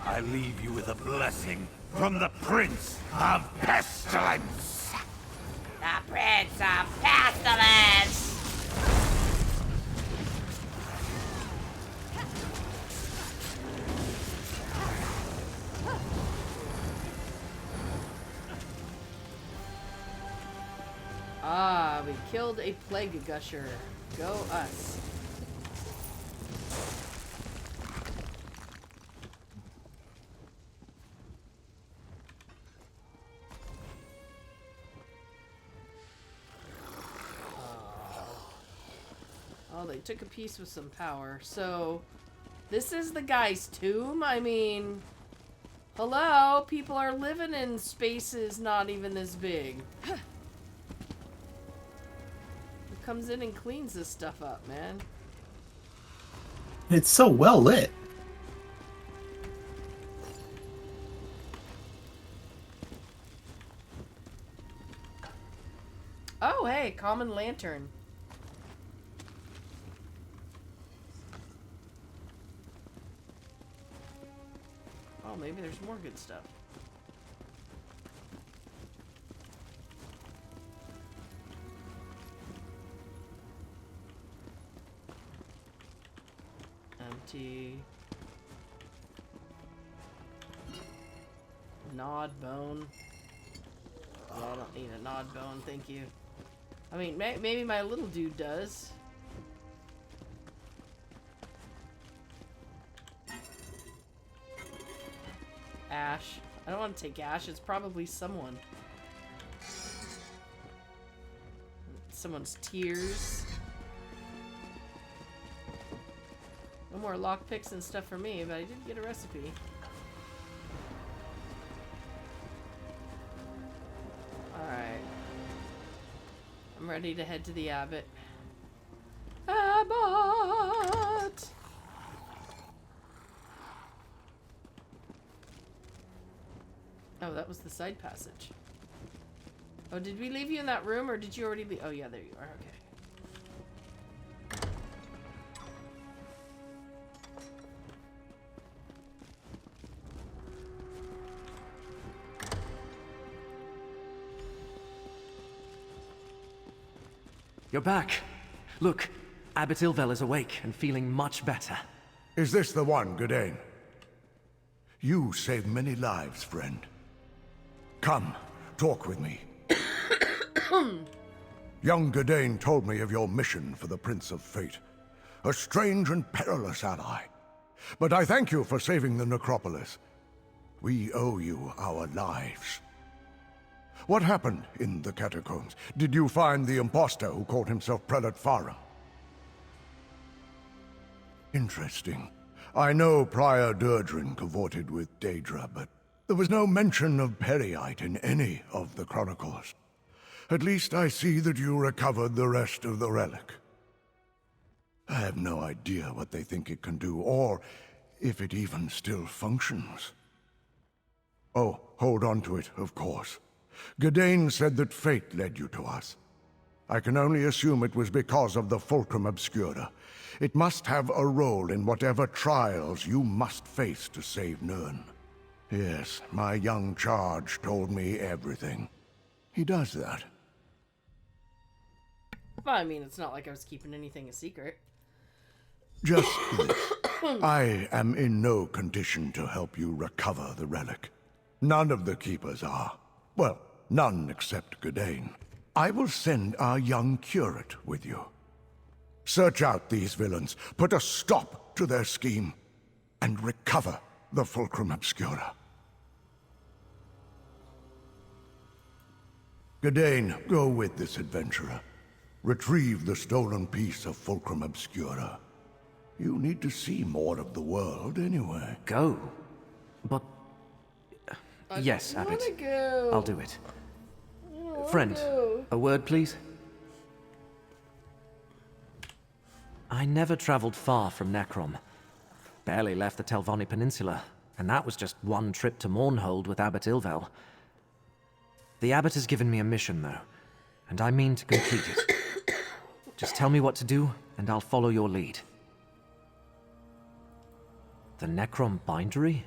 I leave you with a blessing from the Prince of Pestilence. The Prince of Pestilence! Ah, we killed a plague gusher. Go us. Oh, they took a piece with some power. So, this is the guy's tomb? I mean, hello? People are living in spaces not even this big. Who comes in and cleans this stuff up, man? It's so well lit. Oh, hey, common lantern. Oh, maybe there's more good stuff. Empty. Nod bone. Yeah, I don't need a nod bone, thank you. I mean, maybe my little dude does. Ash. I don't want to take Ash. It's probably someone. Someone's tears. No more lockpicks and stuff for me, but I did get a recipe. Alright. I'm ready to head to the Abbot. Abbot! Oh, that was the side passage. Oh, did we leave you in that room, or did you already leave? Oh, yeah, there you are. Okay. You're back. Look, Abbot Ilvel is awake and feeling much better. Is this the one, Gadain? You saved many lives, friend. Come, talk with me. Young Gadain told me of your mission for the Prince of Fate. A strange and perilous ally. But I thank you for saving the necropolis. We owe you our lives. What happened in the catacombs? Did you find the impostor who called himself Prelate Farum? Interesting. I know Prior Durdrin cavorted with Daedra, but there was no mention of Periite in any of the chronicles. At least I see that you recovered the rest of the relic. I have no idea what they think it can do, or if it even still functions. Oh, hold on to it, of course. Gadain said that fate led you to us. I can only assume it was because of the Fulcrum Obscura. It must have a role in whatever trials you must face to save Nirn. Yes, my young charge told me everything. He does that. Well, I mean, it's not like I was keeping anything a secret. Just this. I am in no condition to help you recover the relic. None of the Keepers are. Well, none except Gadain. I will send our young curate with you. Search out these villains, put a stop to their scheme, and recover the Fulcrum Obscura. Gadain, go with this adventurer. Retrieve the stolen piece of Fulcrum Obscura. You need to see more of the world anyway. Go? But... yes, I Abbot. go. I'll do it. Friend, a word, please? I never traveled far from Necrom. Barely left the Telvanni Peninsula, and that was just one trip to Mournhold with Abbot Ilvel. The Abbot has given me a mission, though, and I mean to complete it. Just tell me what to do, and I'll follow your lead. The Necrom Bindery?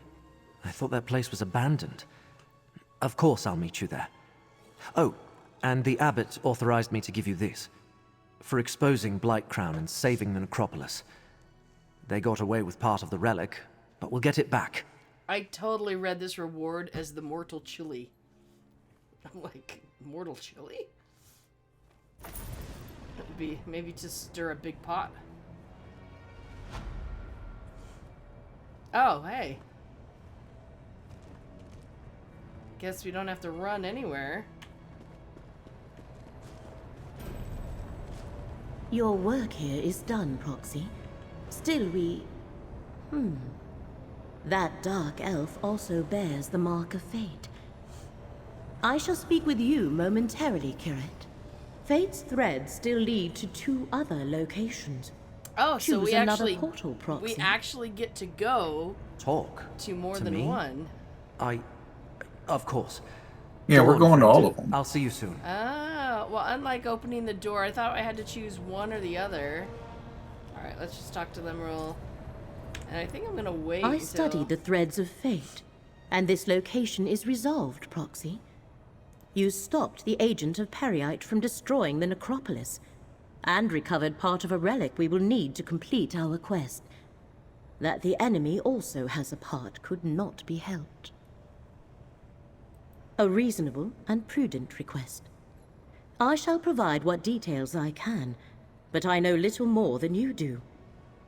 I thought that place was abandoned. Of course I'll meet you there. Oh, and the abbot authorized me to give you this. For exposing Blightcrown and saving the necropolis. They got away with part of the relic, but we'll get it back. I totally read this reward as the mortal chili. I'm like, mortal chili? That would be maybe to stir a big pot. Oh, hey. Guess we don't have to run anywhere. Your work here is done, Proxy. Still That dark elf also bears the mark of fate. I shall speak with you momentarily, Curate. Fate's threads still lead to 2 other locations. Oh, so Choose we another actually portal, Proxy. we actually get to go Talk to more to than me? one. Of course. Yeah, Go we're on, going to Fred. all of them. I'll see you soon. Ah, well, unlike opening the door, I thought I had to choose one or the other. All right, let's just talk to them real. And I think I'm gonna wait. I until... studied the threads of fate, and this location is resolved, Proxy. You stopped the agent of Periite from destroying the necropolis, and recovered part of a relic we will need to complete our quest. That the enemy also has a part could not be helped. A reasonable and prudent request. I shall provide what details I can, but I know little more than you do.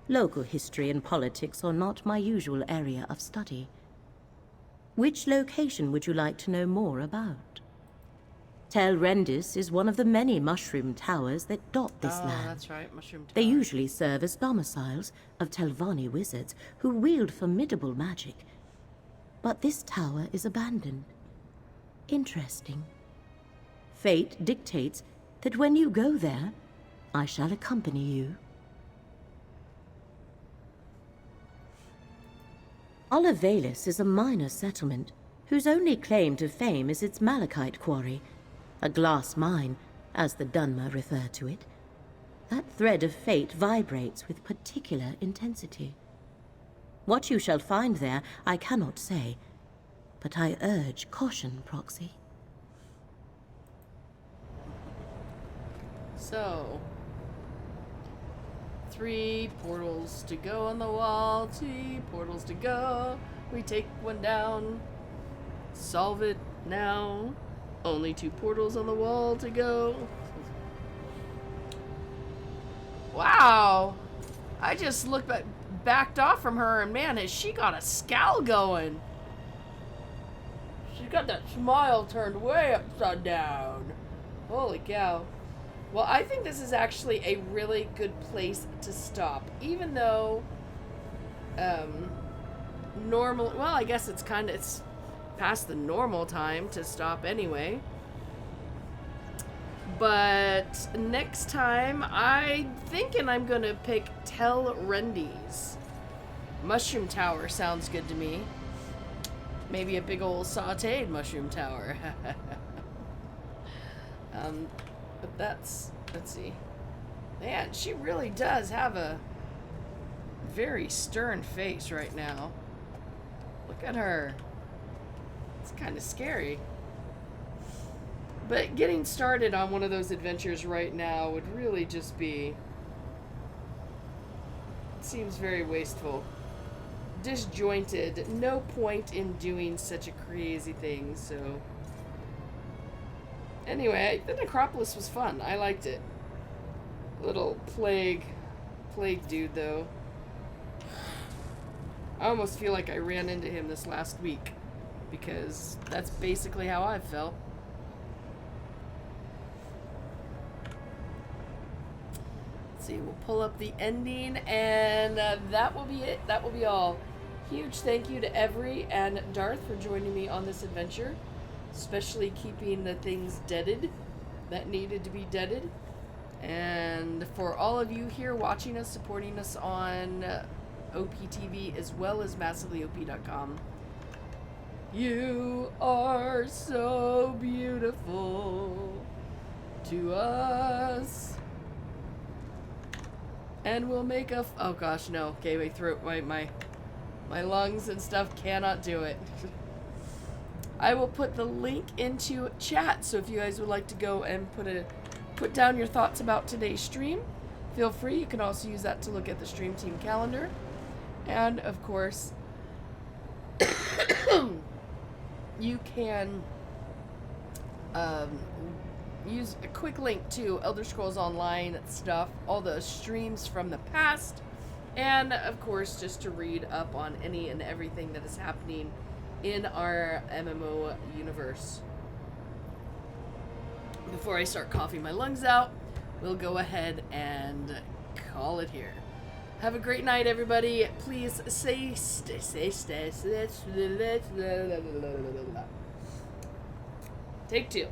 Local history and politics are not my usual area of study. Which location would you like to know more about? Tel Rendis is one of the many mushroom towers that dot this land. That's right, mushroom tower. They usually serve as domiciles of Telvanni wizards who wield formidable magic. But this tower is abandoned. Interesting. Fate dictates that when you go there, I shall accompany you. Olivalis is a minor settlement whose only claim to fame is its malachite quarry, a glass mine, as the Dunmer refer to it. That thread of fate vibrates with particular intensity. What you shall find there, I cannot say, but I urge caution, Proxy. So, 3 portals to go on the wall, 3 portals to go. We take one down, solve it now. Only 2 portals on the wall to go. Wow, I just backed off from her, and man, has she got a scowl going. She's got that smile turned way upside down. Holy cow. Well, I think this is actually a really good place to stop, even though, normally, well, I guess it's past the normal time to stop anyway. But next time, I'm thinking I'm gonna pick Tel Rendis. Mushroom Tower sounds good to me. Maybe a big old sauteed mushroom tower. But let's see. Man, she really does have a very stern face right now. Look at her. It's kind of scary. But getting started on one of those adventures right now would really just be... It seems very wasteful. Disjointed. No point in doing such a crazy thing, so... Anyway, the necropolis was fun. I liked it. Little plague dude, though. I almost feel like I ran into him this last week, because that's basically how I felt. Let's see, we'll pull up the ending, and that will be it. That will be all. Huge thank you to Every and Darth for joining me on this adventure, especially keeping the things deaded that needed to be deaded. And for all of you here watching us, supporting us on OPTV as well as massivelyop.com. You are so beautiful to us. And we'll make a... Oh gosh, no. Okay, my throat, my lungs and stuff cannot do it. I will put the link into chat, so if you guys would like to go and put down your thoughts about today's stream, feel free. You can also use that to look at the stream team calendar. And, of course, you can use a quick link to Elder Scrolls Online stuff, all the streams from the past, and, of course, just to read up on any and everything that is happening in our MMO universe. Before I start coughing my lungs out, we'll go ahead and call it here. Have a great night, everybody. Please stay. Take two.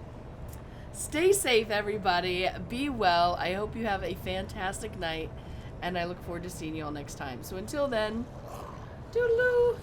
Stay safe, everybody. Be well. I hope you have a fantastic night, and I look forward to seeing you all next time. So until then, toodaloo.